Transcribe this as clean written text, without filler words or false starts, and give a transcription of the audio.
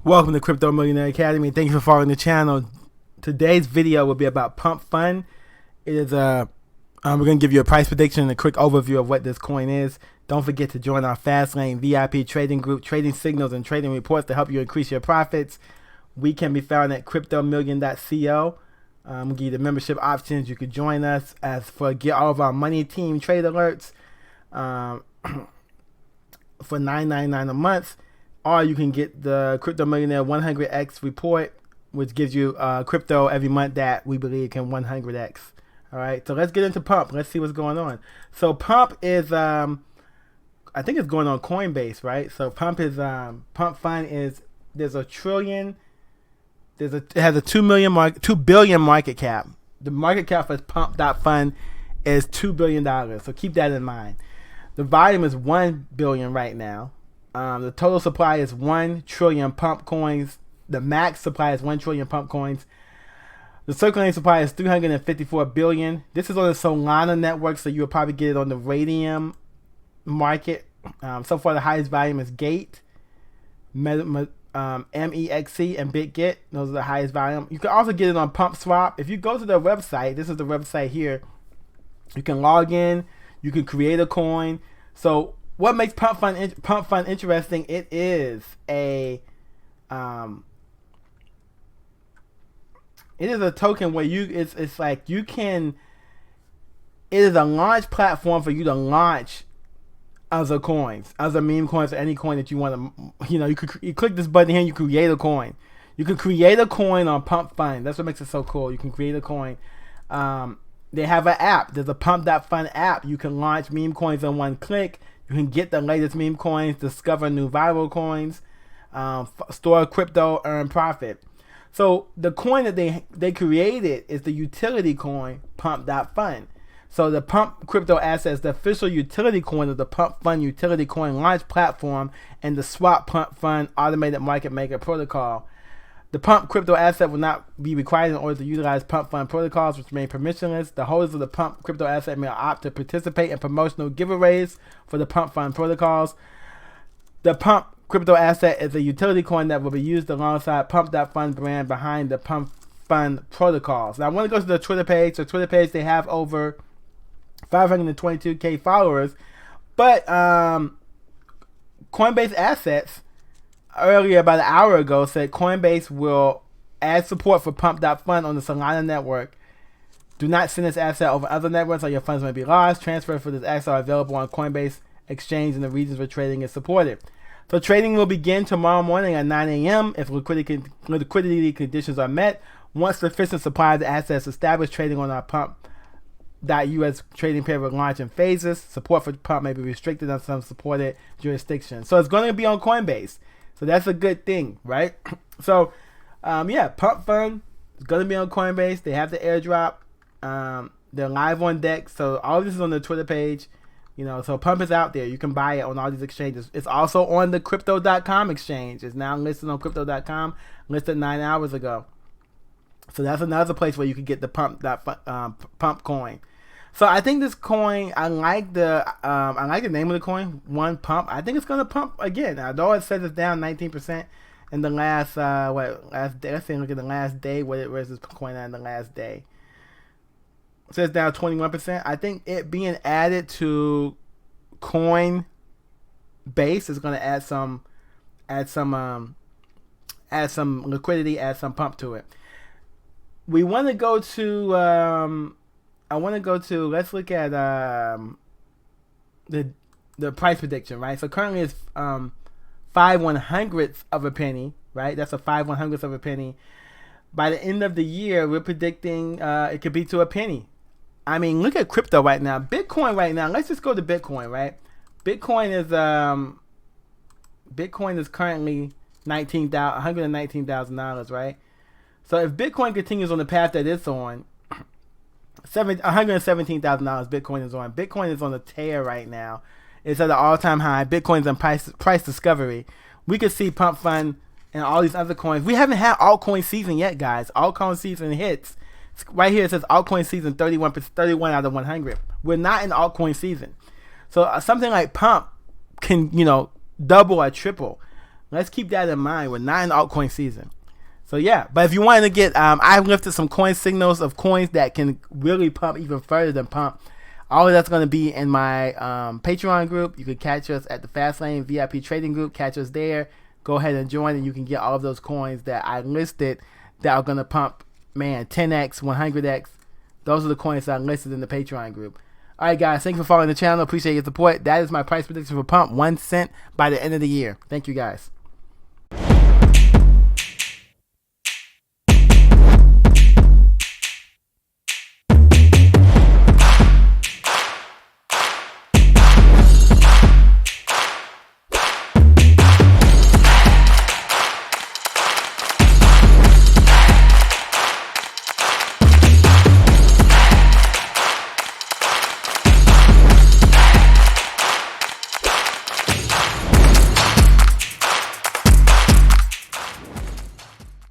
Welcome to Crypto Millionaire Academy. Thank you for following the channel. Today's video will be about pump.fun. It is we're going to give you a price prediction and a quick overview of what this coin is. Don't forget to join our Fast Lane VIP trading group, trading signals and trading reports to help you increase your profits. We can be found at cryptomillion.co. We'll give you the membership options. You can join us get all of our money team trade alerts for $9.99 a month. Or you can get the Crypto Millionaire 100x report, which gives you crypto every month that we believe can 100x. All right, so let's get into Pump. Let's see what's going on. So Pump is, I think it's going on Coinbase, right? So Pump is, pump.fun is, there's a trillion, it has a 2 billion market cap. The market cap for pump.fun is $2 billion. So keep that in mind. The volume is 1 billion right now. The total supply is 1 trillion pump coins. The max supply is 1 trillion pump coins. The circulating supply is 354 billion. This is on the Solana network, so you'll probably get it on the Radium market. So far, the highest volume is Gate, MEXC, and BitGet. Those are the highest volume. You can also get it on PumpSwap. If you go to their website, this is the website here. You can log in. You can create a coin. So what makes pump.fun interesting? It is a token where it's like you can. It is a launch platform for you to launch other coins, other meme coins, or any coin that you want to. You click this button here, and you create a coin. You can create a coin on pump.fun. That's what makes it so cool. You can create a coin. They have an app. There's a pump.fun app. You can launch meme coins in one click. You can get the latest meme coins, discover new viral coins, store crypto, earn profit. So the coin that they created is the utility coin, pump.fun. So the Pump crypto asset is the official utility coin of the pump.fun utility coin launch platform and the swap pump.fun automated market maker protocol. The Pump crypto asset will not be required in order to utilize pump.fun protocols, which remain permissionless. The holders of the Pump crypto asset may opt to participate in promotional giveaways for the pump.fun protocols. The Pump crypto asset is a utility coin that will be used alongside pump.fun brand behind the pump.fun protocols. Now I want to go to the Twitter page. So Twitter page, they have over 522k followers, but Coinbase Assets earlier, about an hour ago, said Coinbase will add support for pump.fun on the Solana network. Do not send this asset over other networks or your funds may be lost. Transfers for this asset are available on Coinbase exchange in the regions where trading is supported. So trading will begin tomorrow morning at 9 a.m. if liquidity conditions are met. Once sufficient supply of the assets established, trading on our pump.us trading pair will launch in phases. Support for Pump may be restricted on some supported jurisdictions. So it's going to be on Coinbase. So that's a good thing, right? So, yeah, pump.fun is going to be on Coinbase. They have the airdrop. They're live on deck. So all of this is on the Twitter page. So Pump is out there. You can buy it on all these exchanges. It's also on the crypto.com exchange. It's now listed on crypto.com, listed 9 hours ago. So that's another place where you can get the Pump coin. So I think this coin, I like the name of the coin, One Pump. I think it's gonna pump again. Although it says it's down 19% in the last last day. Let's say look at the last day. Where's this coin at in the last day? It says down 21%. I think it being added to Coinbase is gonna add some liquidity, add some pump to it. We want to go to let's look at the price prediction, right? So currently it's 5/100ths of a penny, right? That's a 5/100ths of a penny. By the end of the year, we're predicting it could be to a penny. I mean, look at crypto right now. Bitcoin right now. Let's just go to Bitcoin, right? Bitcoin is currently $119,000, right? So if Bitcoin continues on the path that it's on, $117,000 Bitcoin is on. Bitcoin is on a tear right now. It's at an all-time high. Bitcoin's in price discovery. We could see pump.fun and all these other coins. We haven't had altcoin season yet, guys. Altcoin season hits. Right here it says altcoin season 31 out of 100. We're not in altcoin season. So something like Pump can, double or triple. Let's keep that in mind. We're not in altcoin season. So yeah, but if you wanted to get, I've lifted some coin signals of coins that can really pump even further than pump. All of that's going to be in my Patreon group. You can catch us at the Fastlane VIP trading group. Catch us there. Go ahead and join, and you can get all of those coins that I listed that are going to pump, man, 10x, 100x. Those are the coins that I listed in the Patreon group. All right, guys, thanks for following the channel. Appreciate your support. That is my price prediction for pump, 1 cent by the end of the year. Thank you, guys.